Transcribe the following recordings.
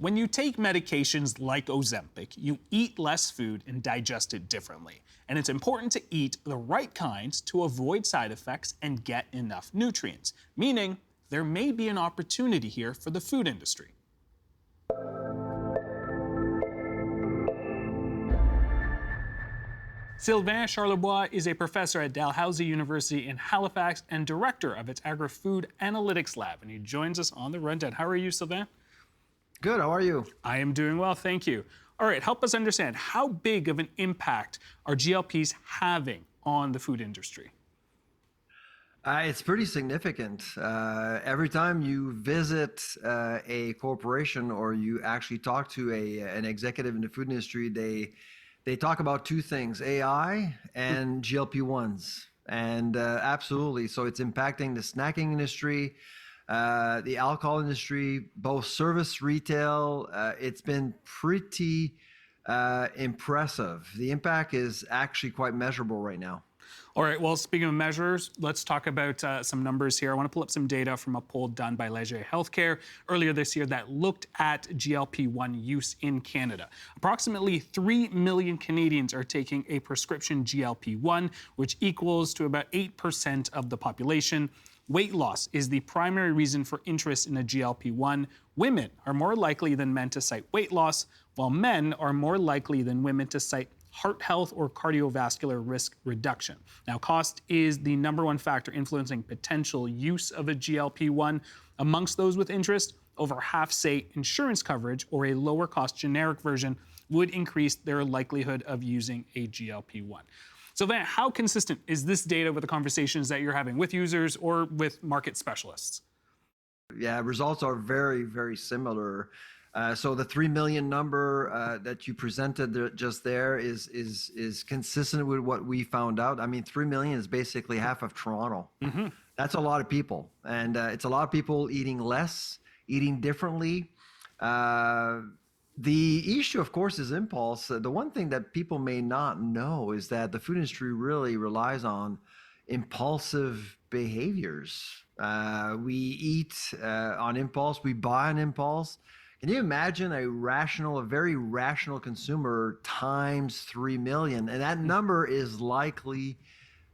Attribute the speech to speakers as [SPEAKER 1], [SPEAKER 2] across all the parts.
[SPEAKER 1] When you take medications like Ozempic, you eat less food and digest it differently. And it's important to eat the right kinds to avoid side effects and get enough nutrients, meaning there may be an opportunity here for the food industry. Sylvain Charlebois is a professor at Dalhousie University in Halifax and director of its Agri-Food Analytics Lab, and he joins us on the rundown. How are you, Sylvain?
[SPEAKER 2] Good, how are you?
[SPEAKER 1] I am doing well, thank you. All right, help us understand, how big of an impact are GLPs having on the food industry?
[SPEAKER 2] It's pretty significant. Every time you visit a corporation or you actually talk to an executive in the food industry, they talk about two things, AI and GLP-1s. And absolutely, so it's impacting the snacking industry, the alcohol industry, both service, retail. It's been pretty impressive. The impact is actually quite measurable right now.
[SPEAKER 1] All right, well, speaking of measures, let's talk about some numbers here. I want to pull up some data from a poll done by Leger Healthcare earlier this year that looked at GLP-1 use in Canada. Approximately 3 million Canadians are taking a prescription GLP-1, which equals to about 8% of the population. Weight loss is the primary reason for interest in a GLP-1. Women are more likely than men to cite weight loss, while men are more likely than women to cite heart health or cardiovascular risk reduction. Now, cost is the #1 factor influencing potential use of a GLP-1. Amongst those with interest, over half say insurance coverage or a lower cost generic version would increase their likelihood of using a GLP-1. So Van, how consistent is this data with the conversations that you're having with users or with market specialists?
[SPEAKER 2] Yeah, results are very, very similar. So the 3 million number that you presented just there is consistent with what we found out. I mean, 3 million is basically half of Toronto. Mm-hmm. That's a lot of people. And it's a lot of people eating less, eating differently. The issue, of course, is impulse. The one thing that people may not know is that the food industry really relies on impulsive behaviors. We eat on impulse, we buy on impulse. Can you imagine a very rational consumer times 3 million? And that number is likely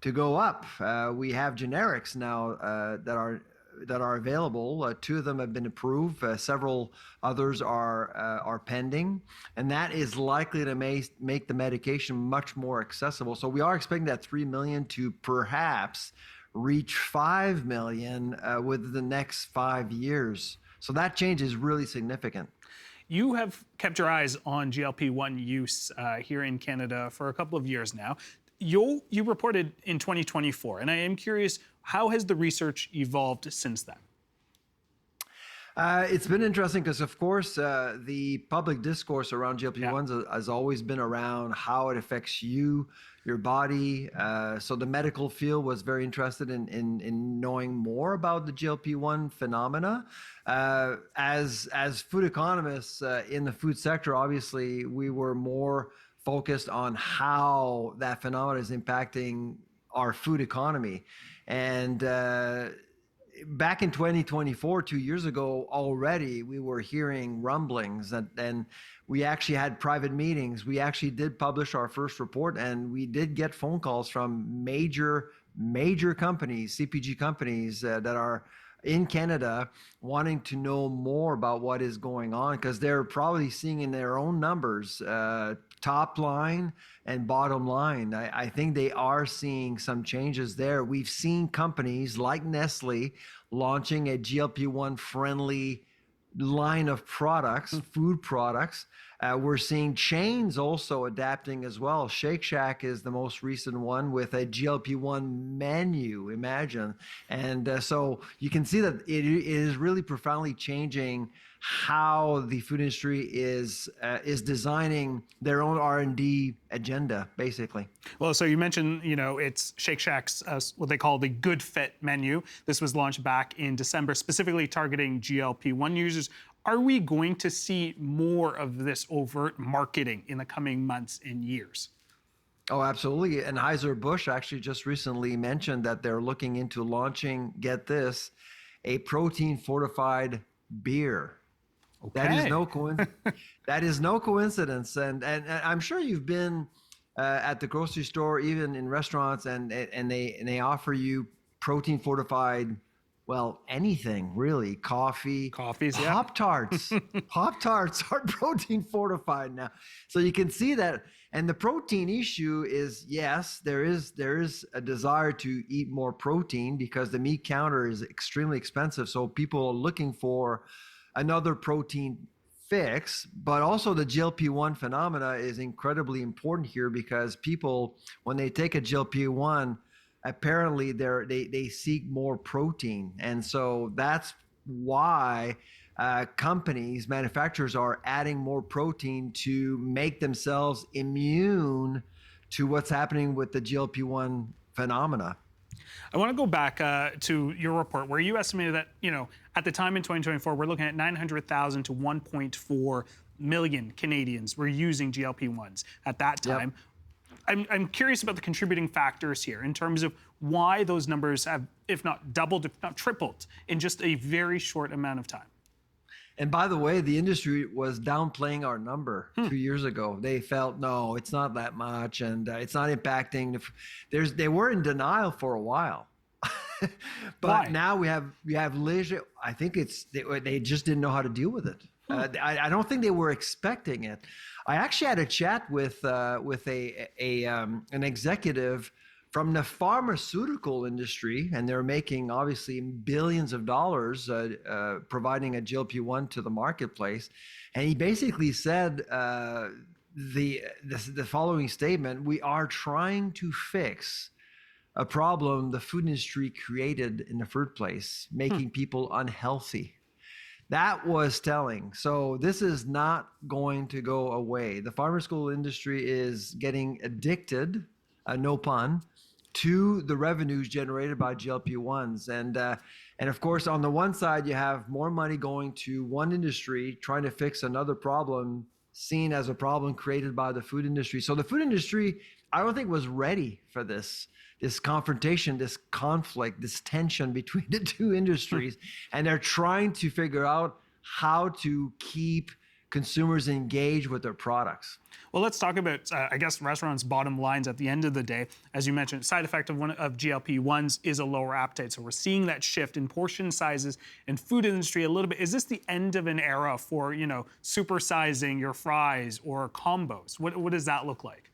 [SPEAKER 2] to go up. We have generics now that are available. 2 of them have been approved. Several others are pending, and that is likely to make the medication much more accessible. So we are expecting that 3 million to perhaps reach 5 million within the next 5 years. So that change is really significant.
[SPEAKER 1] You have kept your eyes on GLP-1 use here in Canada for a couple of years now. You reported in 2024, and I am curious, how has the research evolved since then?
[SPEAKER 2] It's been interesting because, of course, the public discourse around GLP-1s has always been around how it affects you, your body. So the medical field was very interested in knowing more about the GLP-1 phenomena. As food economists in the food sector, obviously, we were more focused on how that phenomenon is impacting our food economy. And back in 2024, 2 years ago already, we were hearing rumblings, and we actually had private meetings. We actually did publish our first report, and we did get phone calls from major companies, CPG companies that are in Canada, wanting to know more about what is going on, because they're probably seeing in their own numbers, top line and bottom line. I think they are seeing some changes there. We've seen companies like Nestle launching a GLP-1 friendly line of products, food products. We're seeing chains also adapting as well. Shake Shack is the most recent one with a GLP-1 menu, imagine. And so you can see that it is really profoundly changing how the food industry is designing their own R&D agenda, basically.
[SPEAKER 1] Well, so you mentioned, it's Shake Shack's what they call the Good Fit menu. This was launched back in December, specifically targeting GLP-1 users. Are we going to see more of this overt marketing in the coming months and years?
[SPEAKER 2] Oh, absolutely. And Anheuser-Busch actually just recently mentioned that they're looking into launching, get this, a protein fortified beer. That is
[SPEAKER 1] Okay.
[SPEAKER 2] no that is no coincidence. And I'm sure you've been at the grocery store, even in restaurants, and they offer you protein fortified, well, anything really, coffee,
[SPEAKER 1] Coffees, yeah.
[SPEAKER 2] Pop Tarts. Pop Tarts are protein fortified now, so you can see that. And the protein issue is, yes, there is a desire to eat more protein because the meat counter is extremely expensive. So people are looking for another protein fix, but also the GLP-1 phenomena is incredibly important here because people, when they take a GLP-1, apparently they seek more protein. And so that's why companies, manufacturers are adding more protein to make themselves immune to what's happening with the GLP-1 phenomena.
[SPEAKER 1] I want to go back to your report where you estimated that, at the time in 2024, we're looking at 900,000 to 1.4 million Canadians were using GLP-1s at that time. Yep. I'm curious about the contributing factors here in terms of why those numbers have, if not doubled, if not tripled, in just a very short amount of time.
[SPEAKER 2] And by the way, the industry was downplaying our number 2 years ago. They felt, no, it's not that much, and it's not impacting. They were in denial for a while, but now we have leisure. I think they just didn't know how to deal with it. I don't think they were expecting it. I actually had a chat with an executive from the pharmaceutical industry, and they're making obviously billions of dollars providing a GLP-1 to the marketplace. And he basically said the following statement: "We are trying to fix a problem the food industry created in the first place, making people unhealthy." That was telling. So this is not going to go away. The pharmaceutical industry is getting addicted, no pun, to the revenues generated by GLP-1s. And of course, on the one side, you have more money going to one industry trying to fix another problem seen as a problem created by the food industry. So the food industry, I don't think, was ready for this confrontation, this conflict, this tension between the two industries. And they're trying to figure out how to keep consumers engaged with their products.
[SPEAKER 1] Well, let's talk about, I guess, restaurants' bottom lines at the end of the day. As you mentioned, side effect of GLP-1s is a lower appetite. So we're seeing that shift in portion sizes and food industry a little bit. Is this the end of an era for, supersizing your fries or combos? What does that look like?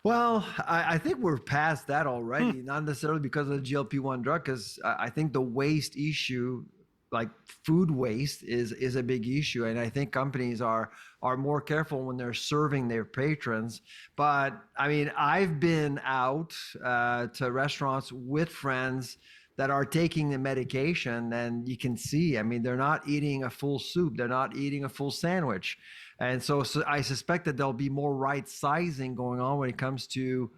[SPEAKER 2] Well, I think we're past that already, not necessarily because of the GLP-1 drug, because I think the waste issue, like food waste, is a big issue. And I think companies are more careful when they're serving their patrons. But I mean, I've been out to restaurants with friends that are taking the medication, and you can see, I mean, they're not eating a full soup. They're not eating a full sandwich. And so I suspect that there'll be more right sizing going on when it comes to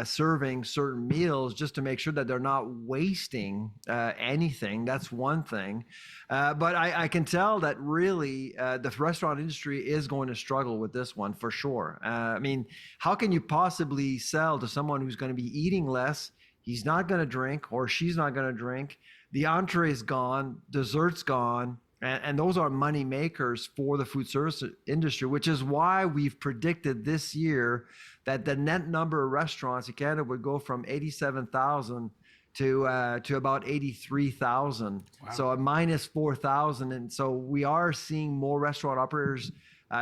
[SPEAKER 2] serving certain meals, just to make sure that they're not wasting anything. That's one thing. But I can tell that really the restaurant industry is going to struggle with this one for sure. I mean, how can you possibly sell to someone who's going to be eating less? He's not going to drink, or she's not going to drink. The entree is gone, dessert's gone. And those are money makers for the food service industry, which is why we've predicted this year that the net number of restaurants in Canada would go from 87,000 to about 83,000. Wow. So a minus 4,000. And so we are seeing more restaurant operators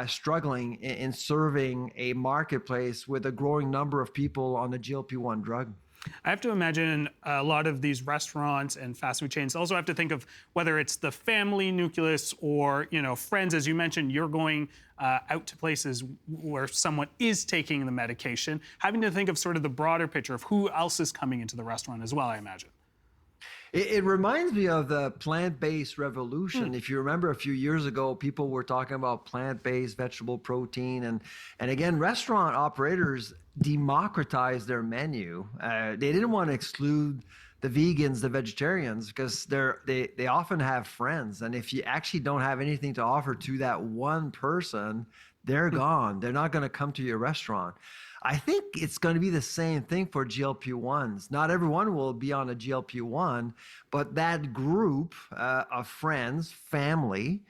[SPEAKER 2] struggling in serving a marketplace with a growing number of people on the GLP-1 drug.
[SPEAKER 1] I have to imagine a lot of these restaurants and fast food chains also have to think of whether it's the family nucleus or, friends. As you mentioned, you're going out to places where someone is taking the medication, having to think of sort of the broader picture of who else is coming into the restaurant as well, I imagine.
[SPEAKER 2] It reminds me of the plant-based revolution. If you remember, a few years ago, people were talking about plant-based vegetable protein. And again, restaurant operators democratized their menu. They didn't want to exclude the vegans, the vegetarians, because they often have friends. And if you actually don't have anything to offer to that one person, they're gone. They're not going to come to your restaurant. I think it's going to be the same thing for GLP-1s. Not everyone will be on a GLP-1, but that group of friends, family,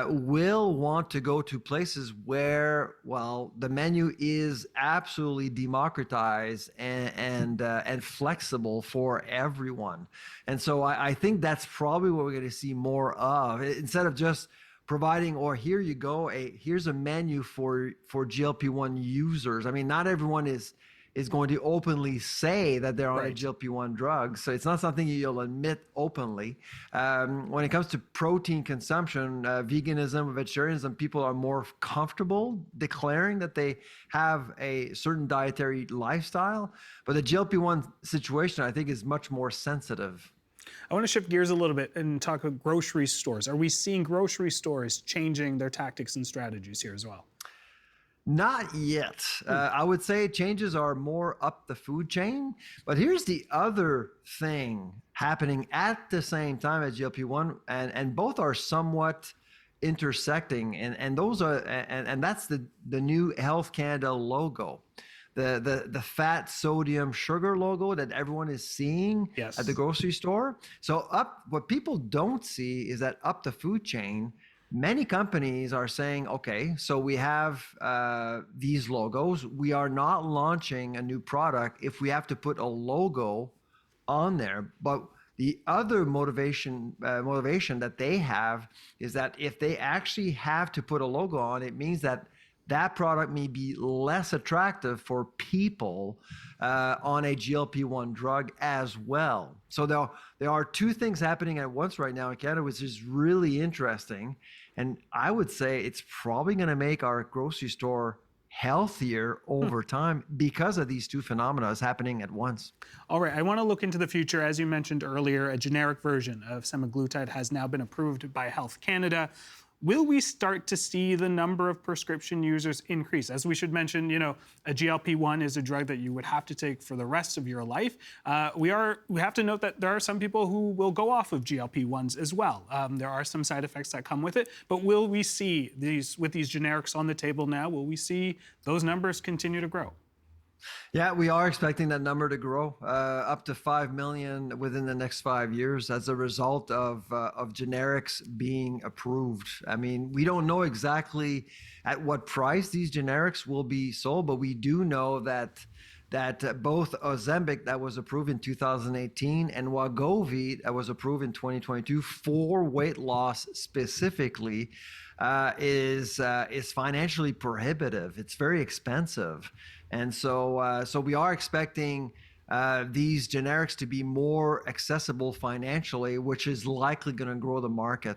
[SPEAKER 2] will want to go to places where, well, the menu is absolutely democratized and flexible for everyone. And so I think that's probably what we're going to see more of, instead of just providing, or here you go, here's a menu for GLP-1 users. I mean, not everyone is going to openly say that they're on a GLP-1 drug. So it's not something you'll admit openly. When it comes to protein consumption, veganism, vegetarianism, people are more comfortable declaring that they have a certain dietary lifestyle. But the GLP-1 situation, I think, is much more sensitive.
[SPEAKER 1] I want to shift gears a little bit and talk about grocery stores. Are we seeing grocery stores changing their tactics and strategies here as well?
[SPEAKER 2] Not yet. I would say changes are more up the food chain. But here's the other thing happening at the same time as GLP-1, and both are somewhat intersecting. And those are, and that's the new Health Canada logo. The fat, sodium, sugar logo that everyone is seeing at the grocery store. So what people don't see is that up the food chain, many companies are saying, okay, so we have these logos. We are not launching a new product if we have to put a logo on there. But the other motivation that they have is that if they actually have to put a logo on, it means that that product may be less attractive for people on a GLP-1 drug as well. So there are two things happening at once right now in Canada, which is really interesting. And I would say it's probably going to make our grocery store healthier over time because of these two phenomena happening at once.
[SPEAKER 1] All right, I want to look into the future. As you mentioned earlier, a generic version of semaglutide has now been approved by Health Canada. Will we start to see the number of prescription users increase? As we should mention, you know, a GLP-1 is a drug that you would have to take for the rest of your life. We have to note that there are some people who will go off of GLP-1s as well. There are some side effects that come with it, but will we see with these generics on the table now, will we see those numbers continue to grow?
[SPEAKER 2] Yeah, we are expecting that number to grow up to 5 million within the next 5 years as a result of generics being approved. I mean, we don't know exactly at what price these generics will be sold, but we do know that both Ozempic, that was approved in 2018, and Wegovy, that was approved in 2022 for weight loss specifically, is financially prohibitive. It's very expensive. And so we are expecting these generics to be more accessible financially, which is likely going to grow the market.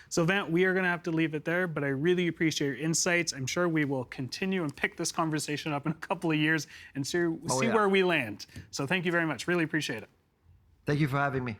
[SPEAKER 1] Sylvain, we are going to have to leave it there, but I really appreciate your insights. I'm sure we will continue and pick this conversation up in a couple of years and see where we land. So thank you very much. Really appreciate it.
[SPEAKER 2] Thank you for having me.